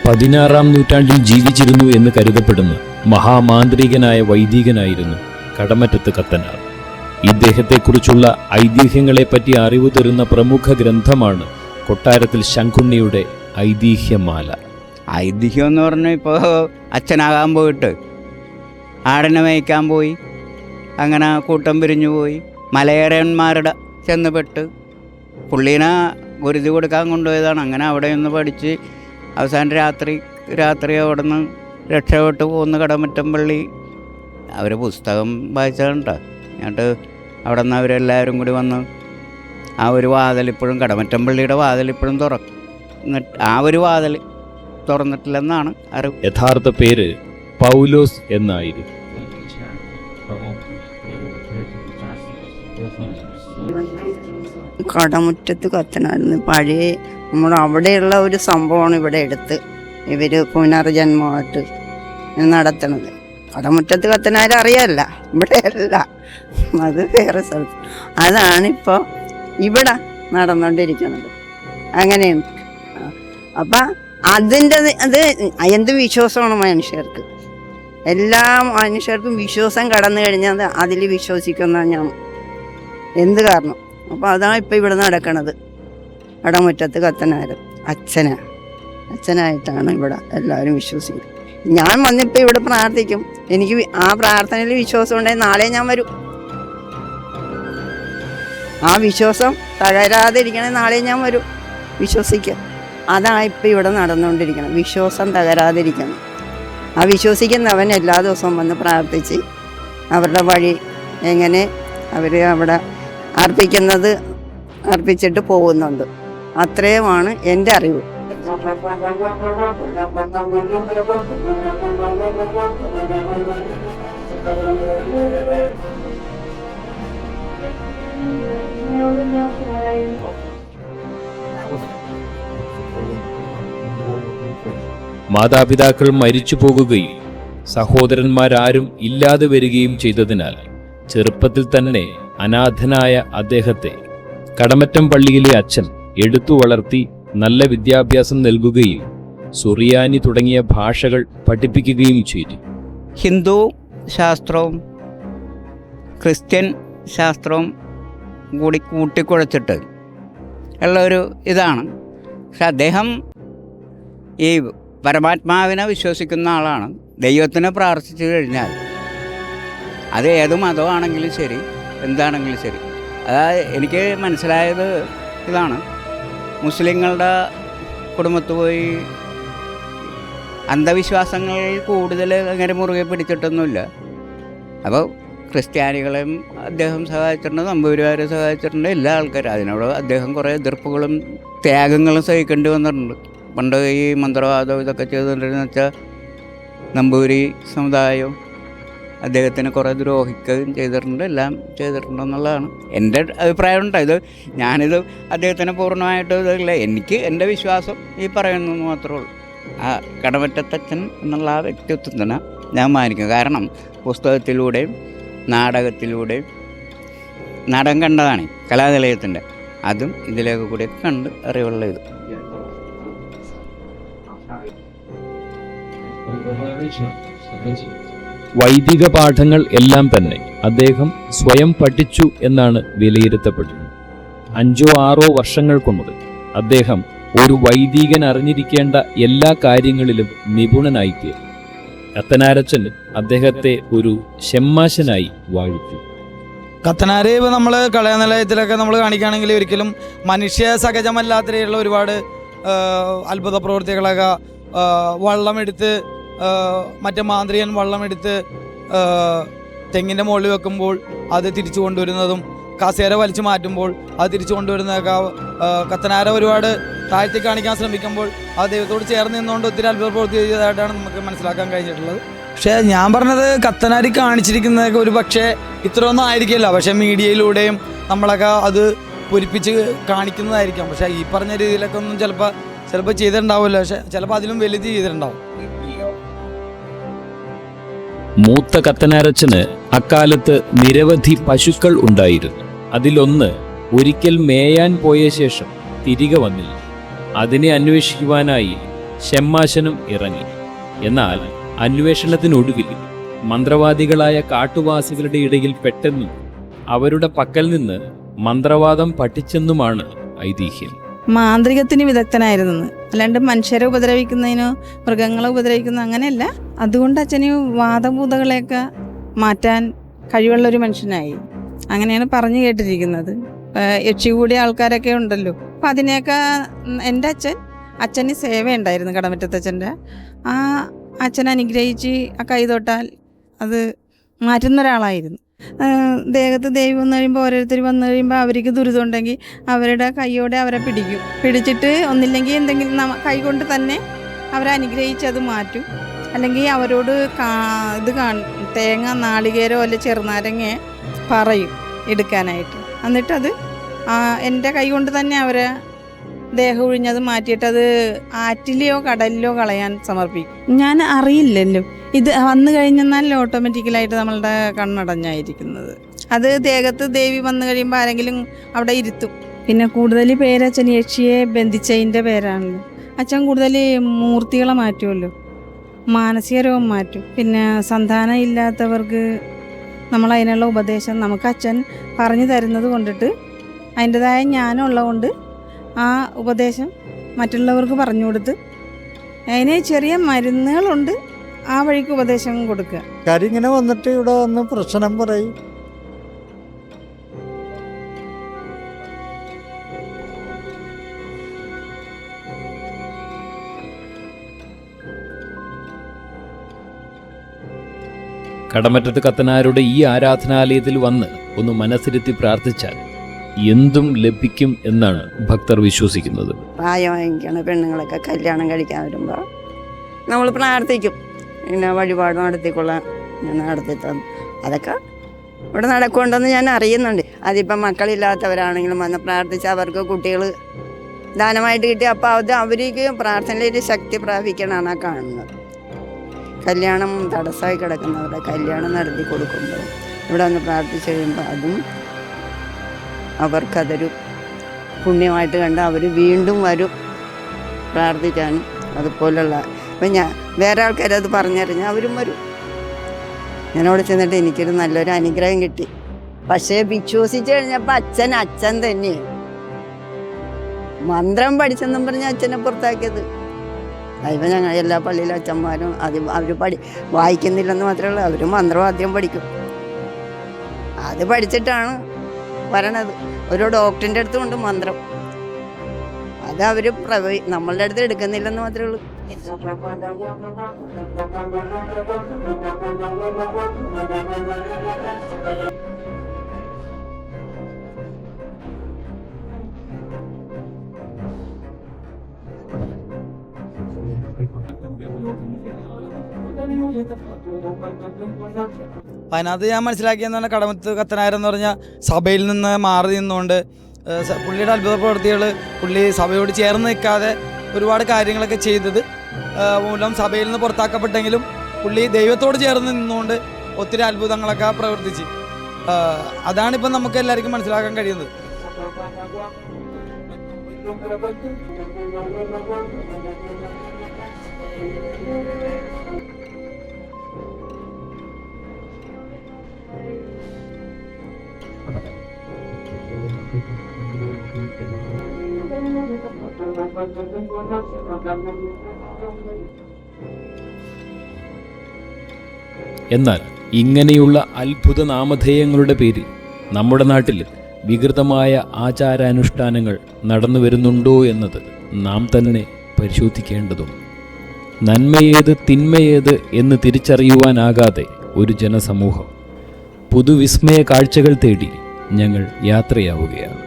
16-ാം നൂറ്റാണ്ടിൽ ജീവിച്ചിരുന്നു എന്ന് കരുതപ്പെടുന്ന മഹാമാന്ത്രികനായ വൈദികനായിരുന്നു കടമറ്റത്ത് കത്തനാർ. ഇദ്ദേഹത്തെക്കുറിച്ചുള്ള ഐതിഹ്യങ്ങളെപ്പറ്റി അറിവ് തരുന്ന പ്രമുഖ ഗ്രന്ഥമാണ് കൊട്ടാരത്തിൽ ശങ്കുണ്ണിയുടെ ഐതിഹ്യമാല. ഐതിഹ്യം എന്ന് പറഞ്ഞാൽ ഇപ്പോൾ അച്ഛനാകാൻ പോയിട്ട് ആടിനെ മേയ്ക്കാൻ പോയി, അങ്ങനെ കൂട്ടം പിരിഞ്ഞു പോയി, മലയരന്മാരുടെ ചെന്ന് പെട്ട് പുള്ളീനെ ഗുരുതി കൊടുക്കാൻ കൊണ്ടുപോയതാണ്. അങ്ങനെ അവിടെ നിന്ന് പഠിച്ച് അവസാനം രാത്രി അവിടെ നിന്ന് രക്ഷപ്പെട്ട് പോകുന്ന കടമറ്റം പള്ളി അവർ പുസ്തകം വായിച്ചതുണ്ടോ. എന്നിട്ട് അവിടെ നിന്ന് അവരെല്ലാവരും കൂടി വന്ന് ആ ഒരു വാതിലിപ്പോഴും കടമറ്റം പള്ളിയുടെ വാതിലിപ്പോഴും തുറന്നിട്ട് ആ ഒരു വാതിൽ തുറന്നിട്ടില്ലെന്നാണ് അറിവ്. യഥാർത്ഥ പേര് പൗലോസ് എന്നായിരുന്നു. കടമുറ്റത്ത് കത്തനായിരുന്നു പഴയ നമ്മൾ അവിടെയുള്ള ഒരു സംഭവമാണ് ഇവിടെ എടുത്ത് ഇവർ പുനർജന്മമായിട്ട് നടത്തണത്. കടമുറ്റത്ത് കത്തനാരും അറിയാമല്ല, ഇവിടെ അല്ല, അത് വേറെ സ്ഥലത്ത്. അതാണിപ്പോൾ ഇവിടെ നടന്നുകൊണ്ടിരിക്കുന്നത്. അങ്ങനെയാണ്. അപ്പം അതിൻ്റെ അത് എന്ത് വിശ്വാസമാണ് മനുഷ്യർക്ക്, എല്ലാ മനുഷ്യർക്കും വിശ്വാസം കടന്നു കഴിഞ്ഞാൽ അതിൽ വിശ്വസിക്കുന്ന ഞാൻ എന്ത് കാരണം. അപ്പോൾ അതാണ് ഇപ്പോൾ ഇവിടെ നടക്കണത്. കടമുറ്റത്ത് കത്തനാരും അച്ഛനായിട്ടാണ് ഇവിടെ എല്ലാവരും വിശ്വസിക്കുന്നത്. ഞാൻ വന്നിപ്പോൾ ഇവിടെ പ്രാർത്ഥിക്കും. എനിക്ക് ആ പ്രാർത്ഥനയിൽ വിശ്വാസം ഉണ്ടെങ്കിൽ നാളെ ഞാൻ വരും. ആ വിശ്വാസം തകരാതിരിക്കണേ നാളെ ഞാൻ വരും, വിശ്വസിക്കാം. അതാണ് ഇപ്പം ഇവിടെ നടന്നുകൊണ്ടിരിക്കണം. വിശ്വാസം തകരാതിരിക്കണം. ആ വിശ്വസിക്കുന്നവൻ എല്ലാ ദിവസവും വന്ന് പ്രാർത്ഥിച്ച് അവരുടെ വഴി എങ്ങനെ അവർ അവിടെ അർപ്പിച്ചിട്ട് പോകുന്നുണ്ട്. അത്രയുമാണ് എൻ്റെ അറിവ്. മാതാപിതാക്കൾ മരിച്ചു പോകുകയും സഹോദരന്മാരാരും ഇല്ലാതെ വരികയും ചെയ്തതിനാൽ ചെറുപ്പത്തിൽ തന്നെ അനാഥനായ അദ്ദേഹത്തെ കടമറ്റം പള്ളിയിലെ അച്ഛൻ എടുത്തു വളർത്തി നല്ല വിദ്യാഭ്യാസം നൽകുകയും സുറിയാനി തുടങ്ങിയ ഭാഷകൾ പഠിപ്പിക്കുകയും ചെയ്തു. ഹിന്ദു ശാസ്ത്രവും ക്രിസ്ത്യൻ ശാസ്ത്രവും കൂടി കൂട്ടിക്കുഴച്ചിട്ട് ഉള്ള ഒരു ഇതാണ്. പക്ഷെ അദ്ദേഹം ഈ പരമാത്മാവിനെ വിശ്വസിക്കുന്ന ആളാണ്. ദൈവത്തിനെ പ്രാർത്ഥിച്ചു കഴിഞ്ഞാൽ അത് ഏത് മതമാണെങ്കിലും ശരി, എന്താണെങ്കിലും ശരി. അതായത് എനിക്ക് മനസ്സിലായത് ഇതാണ്, മുസ്ലിങ്ങളുടെ കുടുംബത്ത് പോയി അന്ധവിശ്വാസങ്ങൾ കൂടുതൽ അങ്ങനെ മുറുകെ പിടിച്ചിട്ടൊന്നുമില്ല. അപ്പോൾ ക്രിസ്ത്യാനികളെയും അദ്ദേഹം സഹായിച്ചിട്ടുണ്ട്, നമ്പൂതിരിമാരെ സഹായിച്ചിട്ടുണ്ട്, എല്ലാ ആൾക്കാരും. അതിനോട് അദ്ദേഹം കുറേ എതിർപ്പുകളും ത്യാഗങ്ങളും സഹിക്കേണ്ടി വന്നിട്ടുണ്ട്. പണ്ട് ഈ മന്ത്രവാദം ഇതൊക്കെ ചെയ്തുകൊണ്ടിരുന്ന വെച്ചാൽ നമ്പൂതിരി സമുദായവും അദ്ദേഹത്തിന് കുറേ ദ്രോഹിക്കുകയും ചെയ്തിട്ടുണ്ട്, എല്ലാം ചെയ്തിട്ടുണ്ടെന്നുള്ളതാണ് എൻ്റെ അഭിപ്രായം. ഇത് ഞാനിത് അദ്ദേഹത്തിന് പൂർണ്ണമായിട്ട് ഇതില്ല, എനിക്ക് എൻ്റെ വിശ്വാസം ഈ പറയുന്നു മാത്രമേ ഉള്ളൂ. ആ കടമറ്റത്തച്ഛൻ എന്നുള്ള ആ വ്യക്തിത്വത്തിന് ഞാൻ മാനിക്കും. കാരണം പുസ്തകത്തിലൂടെയും നാടകത്തിലൂടെയും നാടകം കണ്ടതാണ് കലാനിലയത്തിൻ്റെ, അതും ഇതിലേക്ക് കൂടിയൊക്കെ കണ്ട് അറിവുള്ള ഇത്. വൈദിക പാഠങ്ങൾ എല്ലാം തന്നെ അദ്ദേഹം സ്വയം പഠിച്ചു എന്നാണ് വിലയിരുത്തപ്പെട്ടത്. 5-6 വർഷങ്ങൾ കൊണ്ട് അദ്ദേഹം ഒരു വൈദികൻ അറിഞ്ഞിരിക്കേണ്ട എല്ലാ കാര്യങ്ങളിലും നിപുണനായിത്തീർന്നു. കത്തനാരച്ചൻ അദ്ദേഹത്തെ ഒരു ഷെമ്മാശനായി വാഴിച്ചു. കത്തനാര് ഇപ്പോൾ നമ്മൾ കലാനിലയത്തിലൊക്കെ നമ്മൾ കാണിക്കുകയാണെങ്കിൽ ഒരിക്കലും മനുഷ്യ സഹജമല്ലാത്ത ഒരുപാട് അത്ഭുത പ്രവൃത്തികളൊക്കെ വള്ളമെടുത്ത് മറ്റേ മാന്ത്രികൻ വള്ളമെടുത്ത് തെങ്ങിൻ്റെ മുകളിൽ വെക്കുമ്പോൾ അത് തിരിച്ചു കൊണ്ടുവരുന്നതും കസേര വലിച്ചു മാറ്റുമ്പോൾ അത് തിരിച്ചു കൊണ്ടുവരുന്നതൊക്കെ കത്തനാര ഒരുപാട് താഴ്ത്തി കാണിക്കാൻ ശ്രമിക്കുമ്പോൾ ആ ദൈവത്തോട് ചേർന്ന് നിന്നുകൊണ്ട് ഒത്തിരി അത്ഭുത പ്രവൃത്തി ചെയ്തതായിട്ടാണ് നമുക്ക് മനസ്സിലാക്കാൻ കഴിഞ്ഞിട്ടുള്ളത്. പക്ഷേ ഞാൻ പറഞ്ഞത് കത്തനാരി കാണിച്ചിരിക്കുന്നതൊക്കെ ഒരു പക്ഷേ ഇത്രയൊന്നും ആയിരിക്കില്ല. പക്ഷേ മീഡിയയിലൂടെയും നമ്മളൊക്കെ അത് പൊരിപ്പിച്ച് കാണിക്കുന്നതായിരിക്കാം. പക്ഷേ ഈ പറഞ്ഞ രീതിയിലൊക്കെ ഒന്നും ചിലപ്പോൾ ചെയ്തിട്ടുണ്ടാവില്ല. പക്ഷേ ചിലപ്പോൾ അതിലും വലുത് ചെയ്തിട്ടുണ്ടാവും. മൂത്ത കത്തനാരച്ചന് അക്കാലത്ത് നിരവധി പശുക്കൾ ഉണ്ടായിരുന്നു. അതിലൊന്ന് ഒരിക്കൽ മേയാൻ പോയ ശേഷം തിരികെ വന്നില്ല. അതിനെ അന്വേഷിക്കുവാനായി ഷെമ്മാശനും ഇറങ്ങി. എന്നാൽ അന്വേഷണത്തിനൊടുവിൽ മന്ത്രവാദികളായ കാട്ടുവാസികളുടെ ഇടയിൽ പെട്ടെന്നും അവരുടെ പക്കൽ നിന്ന് മന്ത്രവാദം പഠിച്ചെന്നുമാണ് ഐതിഹ്യം. മാന്ത്രികത്തിന് വിദഗ്ധനായിരുന്നു, അല്ലാണ്ട് മനുഷ്യരെ ഉപദ്രവിക്കുന്നതിനോ മൃഗങ്ങളെ ഉപദ്രവിക്കുന്ന അങ്ങനെയല്ല. അതുകൊണ്ട് അച്ഛന് വാദഭൂതകളെയൊക്കെ മാറ്റാൻ കഴിവുള്ളൊരു മനുഷ്യനായി, അങ്ങനെയാണ് പറഞ്ഞു കേട്ടിരിക്കുന്നത്. യക്ഷി കൂടിയ ആൾക്കാരൊക്കെ ഉണ്ടല്ലോ, അപ്പം അതിനെയൊക്കെ എൻ്റെ അച്ഛന് സേവ ഉണ്ടായിരുന്നു കടമറ്റത്തച്ഛൻ്റെ. ആ അച്ഛൻ അനുഗ്രഹിച്ച് ആ കൈ തൊട്ടാൽ അത് മാറ്റുന്ന ഒരാളായിരുന്നു. ദേഹത്ത് ദൈവം വന്നു കഴിയുമ്പോൾ ഓരോരുത്തർ വന്നു കഴിയുമ്പോൾ അവർക്ക് ദുരിതം ഉണ്ടെങ്കിൽ അവരുടെ കൈയോടെ അവരെ പിടിച്ചിട്ട് ഒന്നില്ലെങ്കിൽ എന്തെങ്കിലും കൈ കൊണ്ട് തന്നെ അവരെ അനുഗ്രഹിച്ച് അത് മാറ്റും. അല്ലെങ്കിൽ അവരോട് തേങ്ങ, നാളികേരോ അല്ലെ ചെറുനാരങ്ങ പറയും എടുക്കാനായിട്ട്. എന്നിട്ടത് എൻ്റെ കൈ കൊണ്ട് തന്നെ അവരെ ദേഹം ഒഴിഞ്ഞത് മാറ്റിയിട്ട് അത് ആറ്റിലെയോ കടലിലോ കളയാൻ സമർപ്പിക്കും. ഞാൻ അറിയില്ലല്ലോ, ഇത് വന്നു കഴിഞ്ഞെന്നാൽ ഓട്ടോമാറ്റിക്കലായിട്ട് നമ്മളുടെ കണ്ണടഞ്ഞായിരിക്കുന്നത്. അത് ദേഹത്ത് ദേവി വന്നു കഴിയുമ്പോൾ ആരെങ്കിലും അവിടെ ഇരുത്തും. പിന്നെ കൂടുതൽ പേര് അച്ഛൻ യക്ഷിയെ ബന്ധിച്ചതിൻ്റെ പേരാണല്ലോ. അച്ഛൻ കൂടുതൽ മൂർത്തികളെ മാറ്റുമല്ലോ, മാനസിക രോഗം മാറ്റും. പിന്നെ സന്താനം ഇല്ലാത്തവർക്ക് നമ്മൾ അതിനുള്ള ഉപദേശം നമുക്ക് അച്ഛൻ പറഞ്ഞു തരുന്നത് കൊണ്ടിട്ട് അതിൻ്റെതായ ജ്ഞാനം ഉള്ളതുകൊണ്ട് ആ ഉപദേശം മറ്റുള്ളവർക്ക് പറഞ്ഞു കൊടുത്ത് അതിന് ചെറിയ മരുന്നുകളുണ്ട്, ആ വഴിക്ക് ഉപദേശം കൊടുക്കുക. കാര്യം ഇങ്ങനെ വന്നിട്ട് ഇവിടെ വന്ന് പ്രശ്നം പറയും. കടമറ്റത്ത് കത്തനാരുടെ ഈ ആരാധനാലയത്തിൽ വന്ന് ഒന്ന് മനസ്സിരുത്തി പ്രാർത്ഥിച്ചാൽ എന്തും ലഭിക്കും എന്നാണ് ഭക്തർ വിശ്വസിക്കുന്നത്. പ്രായമായിരിക്കണ പെണ്ണുങ്ങളൊക്കെ കല്യാണം കഴിക്കാൻ വരുമ്പോൾ നമ്മൾ പ്രാർത്ഥിക്കും, പിന്നെ വഴിപാട് നടത്തിക്കൊള്ളാൻ നടത്തി തന്നു. അതൊക്കെ ഇവിടെ നടക്കുന്നുണ്ടെന്ന് ഞാൻ അറിയുന്നുണ്ട്. അതിപ്പം മക്കളില്ലാത്തവരാണെങ്കിലും വന്ന് പ്രാർത്ഥിച്ച് അവർക്ക് കുട്ടികൾ ദാനമായിട്ട് കിട്ടി. അപ്പോൾ അത് അവർക്ക് പ്രാർത്ഥനയിൽ ശക്തി പ്രാപിക്കണമെന്നാണ് ആ കാണുന്നത്. കല്യാണം തടസ്സമായി കിടക്കുന്നവരുടെ കല്യാണം നടത്തി കൊടുക്കുമ്പോൾ ഇവിടെ വന്ന് പ്രാർത്ഥിച്ച് കഴിയുമ്പോൾ അതും അവർക്കതൊരു പുണ്യമായിട്ട് കണ്ട് അവർ വീണ്ടും വരും പ്രാർത്ഥിക്കാനും. അതുപോലുള്ള ഇപ്പം വേറെ ആൾക്കാരത് പറഞ്ഞറിഞ്ഞാൽ അവരും വരും. ഞാനവിടെ ചെന്നിട്ട് എനിക്കൊരു നല്ലൊരു അനുഗ്രഹം കിട്ടി. പക്ഷേ വിശ്വസിച്ച് കഴിഞ്ഞപ്പോൾ അച്ഛൻ തന്നെയാണ് മന്ത്രം പഠിച്ചെന്നും പറഞ്ഞ് അച്ഛനെ പുറത്താക്കിയത്. അതിപ്പോൾ ഞങ്ങൾ എല്ലാ പള്ളിയിലെ അച്ഛന്മാരും അവർ വായിക്കുന്നില്ലെന്ന് മാത്രമേ ഉള്ളൂ, അവർ മന്ത്രം ആദ്യം പഠിക്കും. അത് പഠിച്ചിട്ടാണ് വരണത്. ഒരു ഡോക്ടറിൻ്റെ അടുത്തുണ്ട് മന്ത്രം, അത് അവർ നമ്മളുടെ അടുത്ത് എടുക്കുന്നില്ലെന്ന് മാത്രമേ ഉള്ളൂ. അതിനകത്ത് ഞാൻ മനസ്സിലാക്കിയെന്ന് പറഞ്ഞാൽ കടമത്ത് കത്തനാരെന്ന് പറഞ്ഞാൽ സഭയിൽ നിന്ന് മാറി നിന്നുകൊണ്ട് പുള്ളിയുടെ അത്ഭുത പ്രവൃത്തികൾ പുള്ളി സഭയോട് ചേർന്ന് നിൽക്കാതെ ഒരുപാട് കാര്യങ്ങളൊക്കെ ചെയ്തത് മൂലം സഭയിൽ നിന്ന് പുറത്താക്കപ്പെട്ടെങ്കിലും പുള്ളി ദൈവത്തോട് ചേർന്ന് നിന്നുകൊണ്ട് ഒത്തിരി അത്ഭുതങ്ങളൊക്കെ പ്രവർത്തിച്ച് അതാണിപ്പം നമുക്ക് എല്ലാവർക്കും മനസ്സിലാക്കാൻ കഴിയുന്നത്. എന്നാൽ ഇങ്ങനെയുള്ള അത്ഭുത നാമധേയങ്ങളുടെ പേരിൽ നമ്മുടെ നാട്ടിൽ വികൃതമായ ആചാരാനുഷ്ഠാനങ്ങൾ നടന്നു വരുന്നുണ്ടോ എന്നത് നാം തന്നെ പരിശോധിക്കേണ്ടതുണ്ട്. നന്മയേത് തിന്മയേത് എന്ന് തിരിച്ചറിയുവാനാകാതെ ഒരു ജനസമൂഹം പുതുവിസ്മയ കാഴ്ചകൾ തേടി ഞങ്ങൾ യാത്രയാവുകയാണ്.